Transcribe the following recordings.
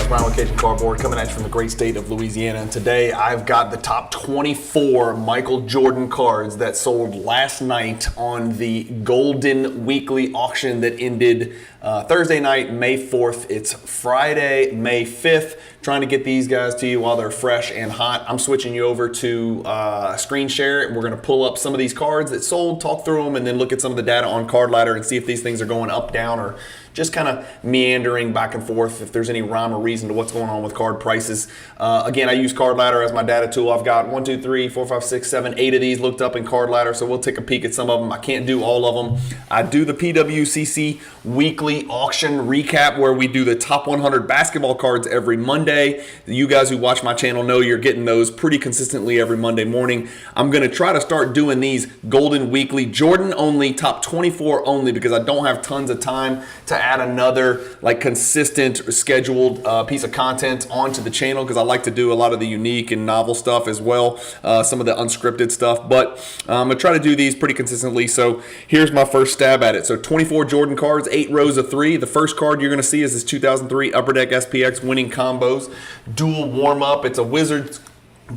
Brown with Cajun Cardboard, coming at you from the great state of Louisiana. And today I've got the top 24 Michael Jordan cards that sold last night on the Goldin Weekly Auction that ended Thursday night, May 4th. It's Friday, May 5th. Trying to get these guys to you while they're fresh and hot. I'm switching you over to screen share, and we're going to pull up some of these cards that sold, talk through them, and then look at some of the data on Card Ladder and see if these things are going up, down, or just kind of meandering back and forth, if there's any rhyme or reason to what's going on with card prices. Again, I use Card Ladder as my data tool. I've got 1, 2, 3, 4, 5, 6, 7, 8 of these looked up in Card Ladder, so we'll take a peek at some of them. I can't do all of them. I do the PWCC Weekly Auction recap where we do the top 100 basketball cards every Monday. You guys who watch my channel know you're getting those pretty consistently every Monday morning. I'm going to try to start doing these Goldin Weekly Jordan only, top 24 only, because I don't have tons of time to add another like consistent scheduled piece of content onto the channel, because I like to do a lot of the unique and novel stuff as well, some of the unscripted stuff, but I'm going to try to do these pretty consistently. So here's my first stab at it. So 24 Jordan cards, 8 rows of 3. The first card you're going to see is this 2003 Upper Deck SPX winning combos dual warm-up. It's a Wizards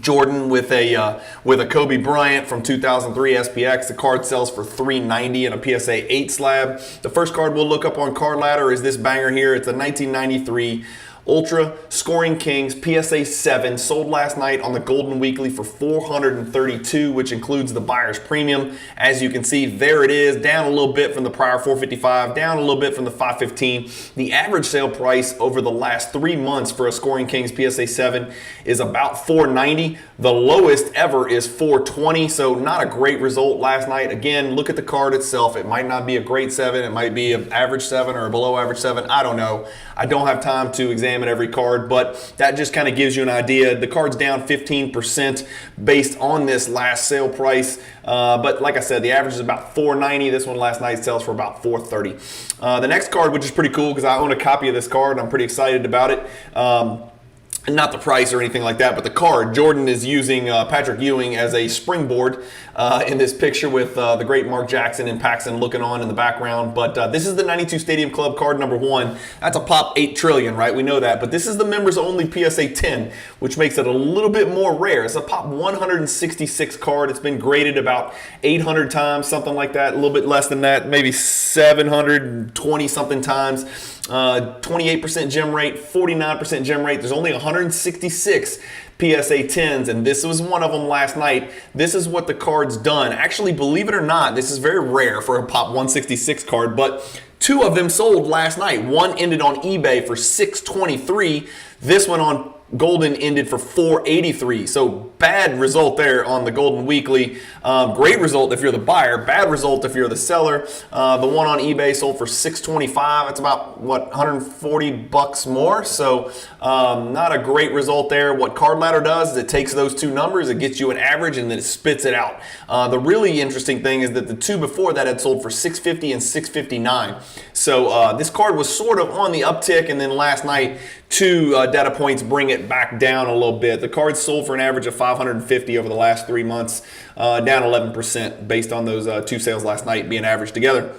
Jordan with a Kobe Bryant from 2003 SPX. The card sells for $390 in a PSA 8 slab. The first card we'll look up on Card Ladder is this banger here. It's a 1993 Ultra Scoring Kings PSA 7, sold last night on the Goldin Weekly for $432, which includes the buyer's premium. As you can see, there it is, down a little bit from the prior $455, down a little bit from the $515. The average sale price over the last 3 months for a Scoring Kings PSA 7 is about $490. The lowest ever is $420, so not a great result last night. Again, look at the card itself. It might not be a great 7. It might be an average 7 or a below average 7. I don't know. I don't have time to examine every card, but that just kind of gives you an idea. The card's down 15% based on this last sale price. But like I said, the average is about $490. This one last night sells for about $430. The next card, which is pretty cool because I own a copy of this card. I'm pretty excited about it. Not the price or anything like that, but the card. Jordan is using Patrick Ewing as a springboard in this picture with the great Mark Jackson and Paxson looking on in the background. But this is the 92 Stadium Club card number 1. That's a pop 8 trillion, right? We know that. But this is the members only PSA 10, which makes it a little bit more rare. It's a pop 166 card. It's been graded about 800 times, something like that. A little bit less than that, maybe 720 something times. 28% gem rate, 49% gem rate. There's only 166 PSA 10s, and this was one of them last night. This is what the card's done. Actually, believe it or not, this is very rare for a pop 166 card, but 2 of them sold last night. One ended on eBay for $623. This one on Goldin ended for $483. So bad result there on the Goldin Weekly. Great result if you're the buyer. Bad result if you're the seller. The one on eBay sold for $625. It's about, what, 140 bucks more. So not a great result there. What Card Ladder does is it takes those 2 numbers, it gets you an average, and then it spits it out. The really interesting thing is that the 2 before that had sold for $650 and $659. So this card was sort of on the uptick, and then last night 2 data points bring it back down a little bit. The card sold for an average of $550 over the last 3 months, down 11% based on those 2 sales last night being averaged together.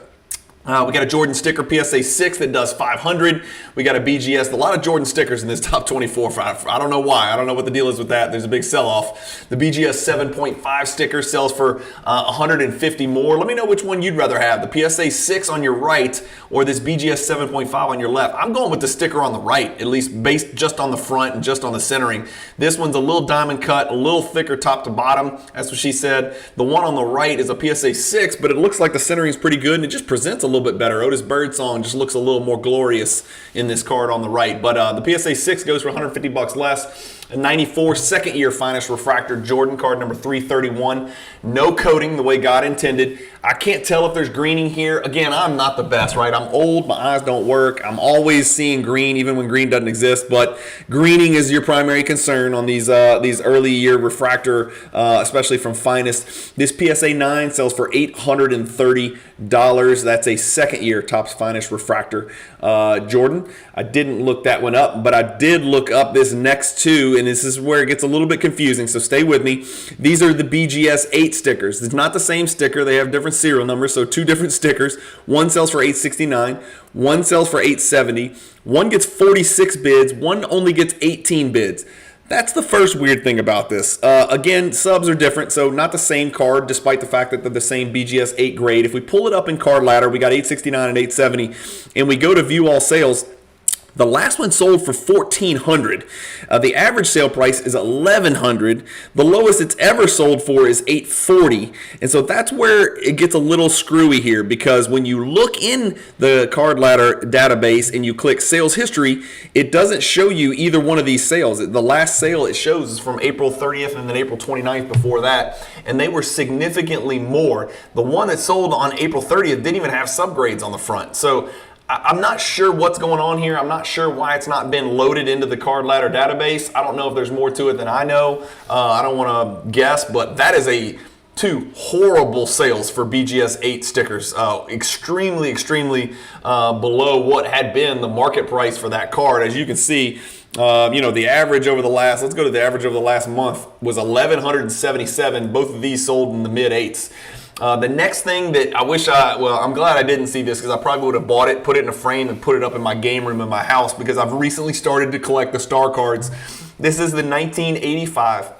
We got a Jordan sticker PSA 6 that does $500. We got a BGS. A lot of Jordan stickers in this top 24. I don't know why. I don't know what the deal is with that. There's a big sell-off. The BGS 7.5 sticker sells for $150 more. Let me know which one you'd rather have, the PSA 6 on your right or this BGS 7.5 on your left. I'm going with the sticker on the right, at least based just on the front and just on the centering. This one's a little diamond cut, a little thicker top to bottom. That's what she said. The one on the right is a PSA 6, but it looks like the centering is pretty good, and it just presents a little bit better. Otis Birdsong just looks a little more glorious in this card on the right. But the PSA 6 goes for 150 bucks less. A 94 second year finest refractor Jordan card number 331. No coating the way God intended. I can't tell if there's greening here. Again, I'm not the best, right? I'm old, my eyes don't work. I'm always seeing green even when green doesn't exist, but greening is your primary concern on these early year refractor, especially from Finest. This PSA 9 sells for $830. That's a second year Topps Finest refractor Jordan. I didn't look that one up, but I did look up this next 2 and this is where it gets a little bit confusing, so stay with me. These are the BGS 8 stickers. It's not the same sticker. They have different serial numbers, so 2 different stickers. One sells for $869, one sells for $870, one gets 46 bids, one only gets 18 bids. That's the first weird thing about this. Again, subs are different, so not the same card, despite the fact that they're the same BGS 8 grade. If we pull it up in card ladder, we got 869 and 870, and we go to view all sales. The last one sold for $1,400. The average sale price is $1,100. The lowest it's ever sold for is $840. And so that's where it gets a little screwy here, because when you look in the card ladder database and you click sales history, it doesn't show you either one of these sales. The last sale it shows is from April 30th and then April 29th before that, and they were significantly more. The one that sold on April 30th didn't even have subgrades on the front. So I'm not sure what's going on here. I'm not sure why it's not been loaded into the card ladder database. I don't know if there's more to it than I know. I don't want to guess, but that is 2 horrible sales for BGS 8 stickers. Extremely, extremely below what had been the market price for that card. As you can see, the average over the last, let's go to the average over the last month, was $1,177. Both of these sold in the mid-8s. The next thing that I'm glad I didn't see this, because I probably would have bought it, put it in a frame, and put it up in my game room in my house, because I've recently started to collect the star cards. This is the 1985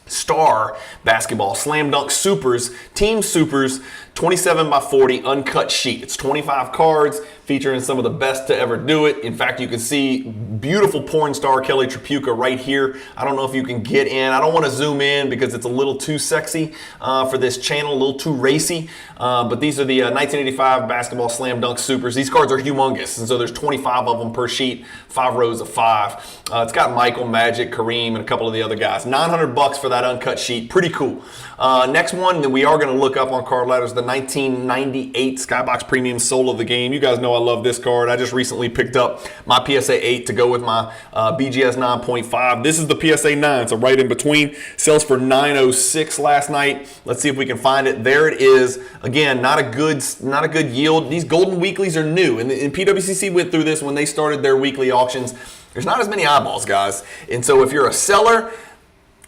Star Basketball Slam Dunk Supers, Team Supers, 27x40 uncut sheet. It's 25 cards featuring some of the best to ever do it. In fact, you can see beautiful porn star Kelly Tripucka right here. I don't know if you can get in. I don't want to zoom in because it's a little too sexy for this channel, a little too racy. But these are the 1985 Basketball Slam Dunk Supers. These cards are humongous, and so there's 25 of them per sheet, 5 rows of 5. It's got Michael, Magic, Kareem, and a couple of the other guys. $900 for that uncut sheet. Pretty cool. Next one that we are going to look up on card ladders, the 1998 Skybox Premium Soul of the Game. You guys know I love this card. I just recently picked up my PSA 8 to go with my BGS 9.5. This is the PSA 9, so right in between. Sells for $906 last night. Let's see if we can find it. There it is. Again, not a good yield. These Goldin weeklies are new, and PWCC went through this when they started their weekly auctions. There's not as many eyeballs, guys. And so if you're a seller,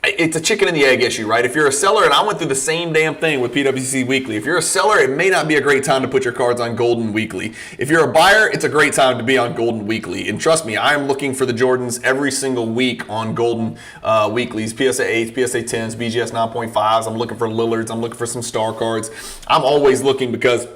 it's a chicken and the egg issue, right? If you're a seller, and I went through the same damn thing with PWCC Weekly. If you're a seller, it may not be a great time to put your cards on Goldin Weekly. If you're a buyer, it's a great time to be on Goldin Weekly. And trust me, I am looking for the Jordans every single week on Goldin Weeklies. PSA 8s, PSA 10s, BGS 9.5s. I'm looking for Lillards. I'm looking for some star cards. I'm always looking because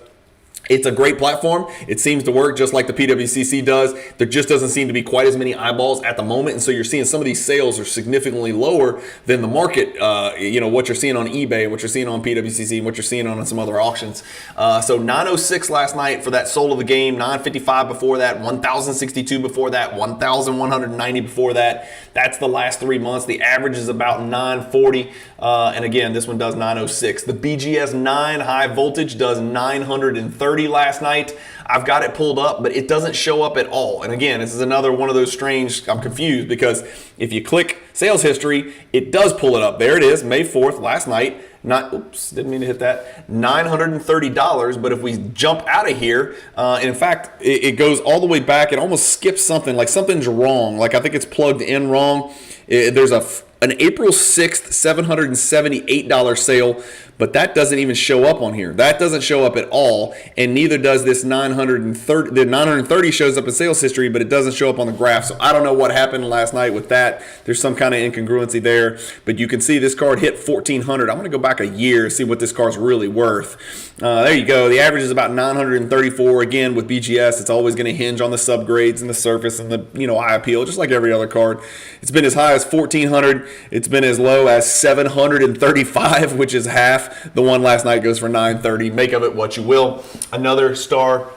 it's a great platform. It seems to work just like the PWCC does. There just doesn't seem to be quite as many eyeballs at the moment, and so you're seeing some of these sales are significantly lower than the market. What you're seeing on eBay, what you're seeing on PWCC, and what you're seeing on some other auctions. So 906 last night for that soul of the game. 955 before that. 1062 before that. 1190 before that. That's the last 3 months. The average is about 940. And again, this one does 906. The BGS 9 high voltage does 930 last night. I've got it pulled up, but it doesn't show up at all. And again, this is another one of those strange, I'm confused, because if you click sales history, it does pull it up. There it is, May 4th, last night. Didn't mean to hit that. $930, but if we jump out of here, in fact, it goes all the way back. It almost skips something, like something's wrong. Like I think it's plugged in wrong. There's an April 6th $778 sale, but that doesn't even show up on here. That doesn't show up at all, and neither does this 930. The 930 shows up in sales history, but it doesn't show up on the graph. So I don't know what happened last night with that. There's some kind of incongruency there, but you can see this card hit 1,400. I'm going to go back a year, see what this card's really worth. There you go. The average is about 934. Again, with BGS, it's always going to hinge on the subgrades and the surface and the eye appeal, just like every other card. It's been as high as 1,400. It's been as low as 735, which is half. The one last night goes for 930. Make of it what you will. Another star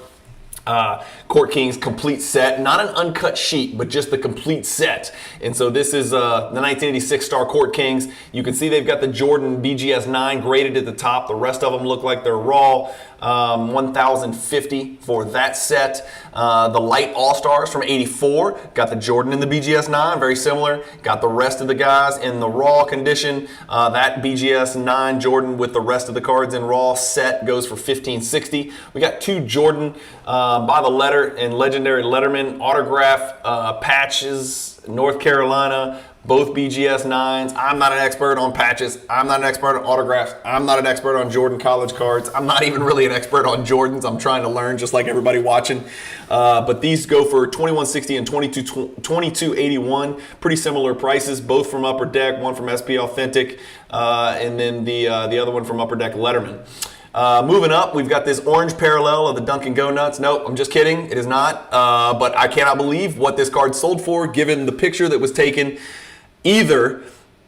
Court Kings complete set, not an uncut sheet, but just the complete set. And so this is the 1986 Star Court Kings. You can see they've got the Jordan BGS 9 graded at the top. The rest of them look like they're raw. 1,050 for that set. The light All-Stars from 84. Got the Jordan in the BGS 9, very similar. Got the rest of the guys in the raw condition. That BGS 9 Jordan with the rest of the cards in raw set goes for 1,560. We got two Jordan by the letter and legendary Letterman autograph patches. North Carolina, both BGS 9s. I'm not an expert on patches. I'm not an expert on autographs. I'm not an expert on Jordan college cards. I'm not even really an expert on Jordans. I'm trying to learn just like everybody watching. But these go for $21.60 and $22.81. Pretty similar prices, both from Upper Deck, one from SP Authentic, and then the other one from Upper Deck Letterman. Moving up, we've got this orange parallel of the Dunkin' Go Nuts. Nope, I'm just kidding. It is not. But I cannot believe what this card sold for, given the picture that was taken. Either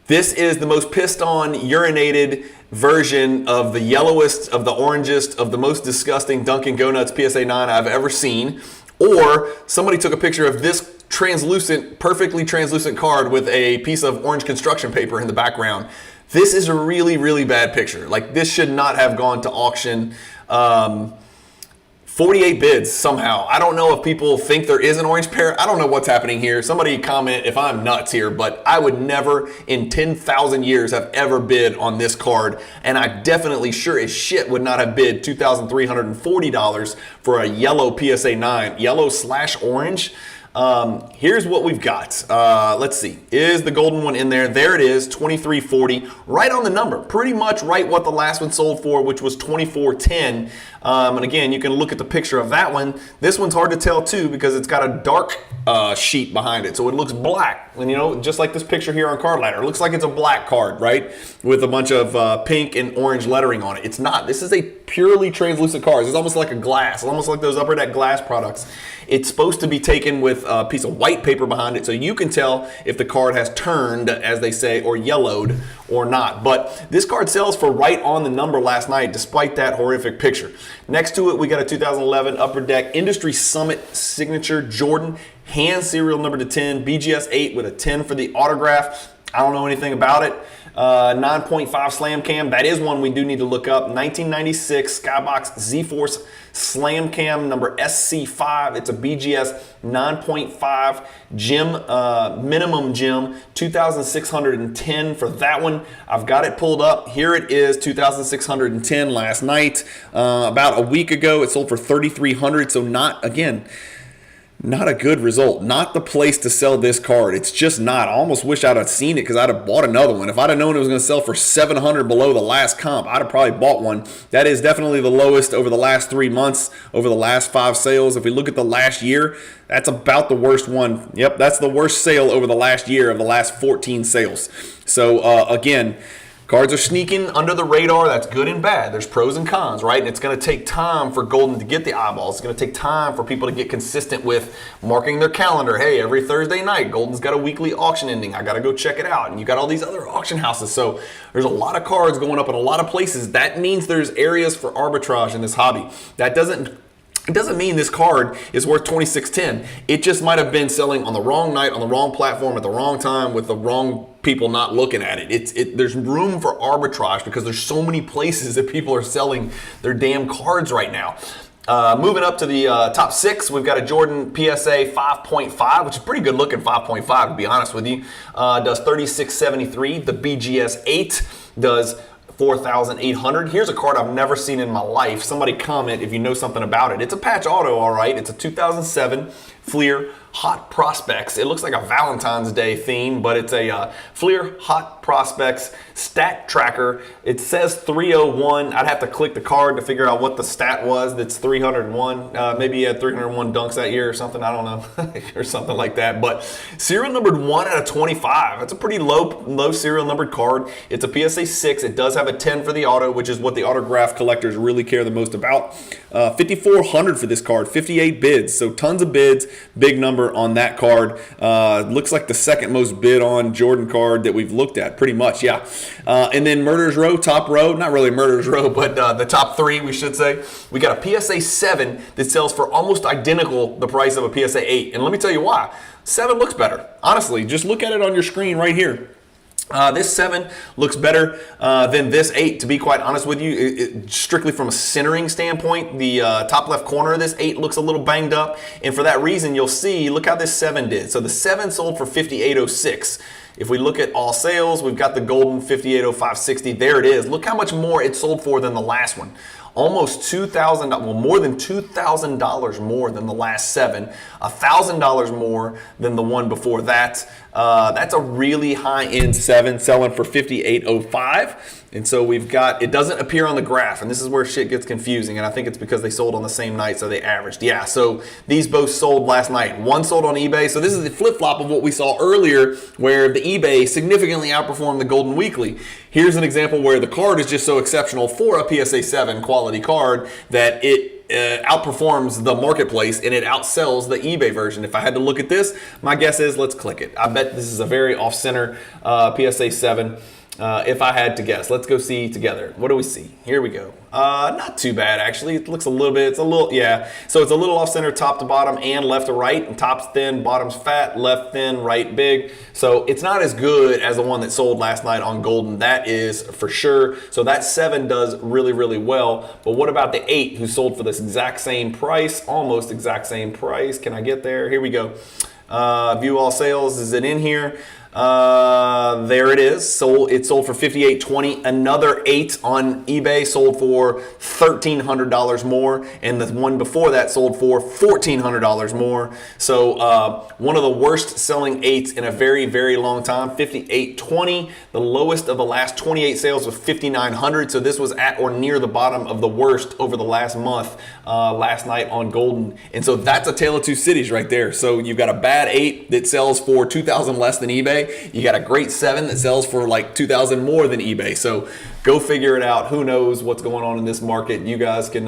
this is the most pissed on, urinated version of the yellowest, of the orangest, of the most disgusting Dunkin' Go Nuts PSA 9 I've ever seen, or somebody took a picture of this translucent, perfectly translucent card with a piece of orange construction paper in the background. This is a really, really bad picture. Like, this should not have gone to auction. 48 bids somehow. I don't know if people think there is an orange pair. I don't know what's happening here. Somebody comment if I'm nuts here, but I would never in 10,000 years have ever bid on this card. And I definitely sure as shit would not have bid $2,340 for a yellow PSA 9, yellow/orange. Here's what we've got. Let's see. Is the golden one in there? There it is, $23.40. Right on the number. Pretty much right what the last one sold for, which was $24.10. And again, you can look at the picture of that one. This one's hard to tell too because it's got a dark sheet behind it, so it looks black. And you know, just like this picture here on Card Ladder, it looks like it's a black card, right? With a bunch of pink and orange lettering on it. It's not. This is a purely translucent card. It's almost like a glass. It's almost like those Upper Deck glass products. It's supposed to be taken with a piece of white paper behind it, so you can tell if the card has turned, as they say, or yellowed or not. But this card sells for right on the number last night, despite that horrific picture. Next to it, we got a 2011 Upper Deck Industry Summit Signature Jordan, hand serial number to 10, BGS 8 with a 10 for the autograph. I don't know anything about it. 9.5 Slam Cam. That is one we do need to look up. 1996 Skybox Z-Force Slam Cam number SC5. It's a BGS 9.5 gem, minimum gem, 2,610 for that one. I've got it pulled up. Here it is, 2,610 last night. About a week ago, it sold for 3,300. So not, again, not a good result. Not the place to sell this card. It's just not. I almost wish I'd have seen it because I'd have bought another one. If I'd have known it was going to sell for 700 below the last comp, I'd have probably bought one. That is definitely the lowest over the last 3 months, over the last 5 sales. If we look at the last year, that's about the worst one. Yep, that's the worst sale over the last year of the last 14 sales. So again, cards are sneaking under the radar. That's good and bad. There's pros and cons, right? And it's going to take time for Goldin to get the eyeballs. It's going to take time for people to get consistent with marking their calendar. Hey, every Thursday night, Goldin's got a weekly auction ending. I got to go check it out. And you got all these other auction houses. So there's a lot of cards going up in a lot of places. That means there's areas for arbitrage in this hobby. It doesn't mean this card is worth $26.10. It just might have been selling on the wrong night, on the wrong platform, at the wrong time, with the wrong people not looking at it. There's room for arbitrage because there's so many places that people are selling their damn cards right now. Moving up to the top 6, we've got a Jordan PSA 5.5, which is pretty good looking 5.5 to be honest with you. Does $36.73. The BGS 8 does $4,800. Here's a card I've never seen in my life. Somebody comment if you know something about it. It's a patch auto, all right. It's a 2007 Fleer Hot Prospects. It looks like a Valentine's Day theme, but it's a Fleer Hot Prospects stat tracker. It says 301. I'd have to click the card to figure out what the stat was. That's 301. Maybe he had 301 dunks that year or something. I don't know, or something like that. But serial numbered 1 out of 25. That's a pretty low serial numbered card. It's a PSA 6. It does have a 10 for the auto, which is what the autograph collectors really care the most about. $5,400 for this card. 58 bids. So tons of bids. Big number on that card. Looks like the second most bid on Jordan card that we've looked at, pretty much, yeah. And then Murderer's Row, top row, not really Murderer's Row, but the top 3, we should say. We got a PSA 7 that sells for almost identical the price of a PSA 8. And let me tell you why. 7 looks better. Honestly, just look at it on your screen right here. This 7 looks better than this 8, to be quite honest with you. Strictly from a centering standpoint, the top left corner of this 8 looks a little banged up. And for that reason, you'll see, look how this 7 did. So the 7 sold for $58.06. If we look at all sales, we've got the Goldin $58.0560. There it is. Look how much more it sold for than the last one. almost $2,000, well, more than $2,000 more than the last 7, $1,000 more than the one before that. That's a really high-end 7 selling for $58.05. And so we've got, it doesn't appear on the graph, and this is where shit gets confusing, and I think it's because they sold on the same night, so they averaged. Yeah, so these both sold last night. One sold on eBay, so this is the flip-flop of what we saw earlier, where the eBay significantly outperformed the Goldin Weekly. Here's an example where the card is just so exceptional for a PSA 7 quality card that it outperforms the marketplace and it outsells the eBay version. If I had to look at this, my guess is, let's click it. I bet this is a very off-center PSA 7. If I had to guess, let's go see together. What do we see? Here we go. Not too bad, actually. It looks a little bit, yeah. So it's a little off center, top to bottom and left to right. And top's thin, bottom's fat, left thin, right big. So it's not as good as the one that sold last night on Goldin. That is for sure. So that 7 does really, really well. But what about the 8 who sold for this exact same price, almost exact same price? Can I get there? Here we go. View all sales. Is it in here? There it is. It sold for $58.20. Another 8 on eBay sold for $1,300 more, and the one before that sold for $1,400 more. So one of the worst selling 8s in a very, very long time. $58.20. The lowest of the last 28 sales was $5,900. So this was at or near the bottom of the worst over the last month. Last night on Goldin, and so that's a tale of two cities right there. So you've got a bad 8 that sells for $2,000 less than eBay. You got a great 7 that sells for like $2,000 more than eBay. So go figure it out. Who knows what's going on in this market? You guys can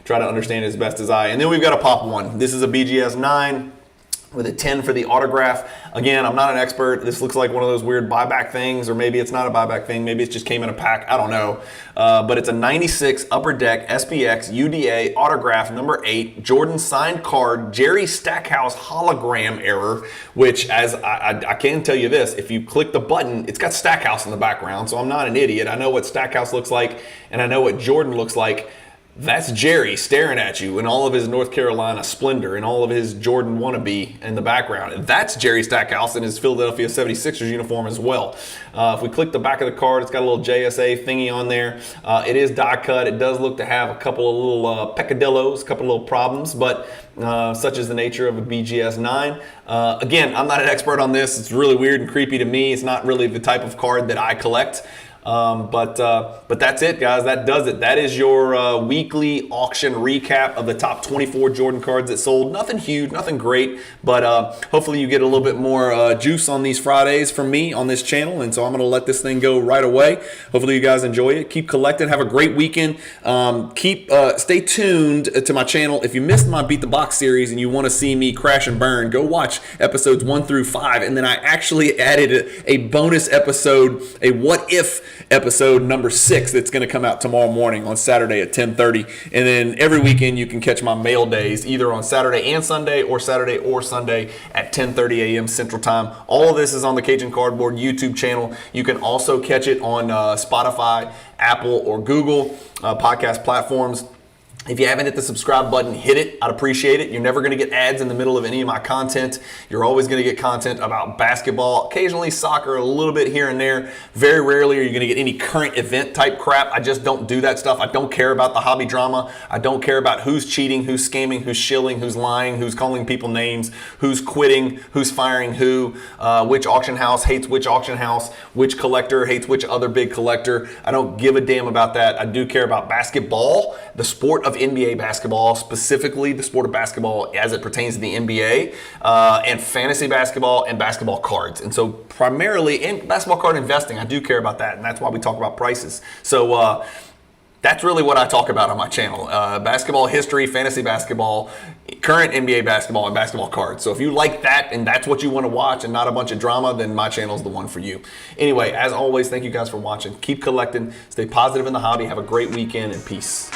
try to understand it as best as I. And then we've got a pop one. This is a BGS 9 with a 10 for the autograph. Again, I'm not an expert. This looks like one of those weird buyback things, or maybe it's not a buyback thing. Maybe it just came in a pack. I don't know. But it's a 96 Upper Deck SPX UDA autograph number 8 Jordan signed card, Jerry Stackhouse hologram error, which, as I can tell you this, if you click the button, it's got Stackhouse in the background, so I'm not an idiot. I know what Stackhouse looks like, and I know what Jordan looks like. That's Jerry staring at you in all of his North Carolina splendor and all of his Jordan wannabe in the background. And that's Jerry Stackhouse in his Philadelphia 76ers uniform as well. If we click the back of the card, it's got a little JSA thingy on there. It is die cut. It does look to have a couple of little peccadillos, a couple of little problems, but such is the nature of a BGS 9. Again, I'm not an expert on this. It's really weird and creepy to me. It's not really the type of card that I collect. But that's it, guys. That does it. That is your weekly auction recap of the top 24 Jordan cards that sold. Nothing huge, nothing great, but hopefully you get a little bit more juice on these Fridays from me on this channel, and so I'm going to let this thing go right away. Hopefully you guys enjoy it. Keep collecting. Have a great weekend. Stay tuned to my channel. If you missed my Beat the Box series and you want to see me crash and burn, go watch episodes 1 through 5, and then I actually added a bonus episode, a what if episode number 6 that's going to come out tomorrow morning on Saturday at 10:30. And then every weekend you can catch my mail days either on Saturday and Sunday, or Saturday or Sunday at 10:30 a.m. Central Time. All of this is on the Cajun Cardboard YouTube channel. You can also catch it on Spotify, Apple, or Google podcast platforms. If you haven't hit the subscribe button, hit it. I'd appreciate it. You're never going to get ads in the middle of any of my content. You're always going to get content about basketball, occasionally soccer, a little bit here and there. Very rarely are you going to get any current event type crap. I just don't do that stuff. I don't care about the hobby drama. I don't care about who's cheating, who's scamming, who's shilling, who's lying, who's calling people names, who's quitting, who's firing who, which auction house hates which auction house, which collector hates which other big collector. I don't give a damn about that. I do care about basketball, the sport of NBA basketball, specifically the sport of basketball as it pertains to the NBA, and fantasy basketball and basketball cards. And so primarily in basketball card investing, I do care about that, and that's why we talk about prices. So that's really what I talk about on my channel. Basketball history, fantasy basketball, current NBA basketball, and basketball cards. So if you like that and that's what you want to watch and not a bunch of drama, then my channel is the one for you. Anyway, as always, thank you guys for watching. Keep collecting. Stay positive in the hobby. Have a great weekend, and peace.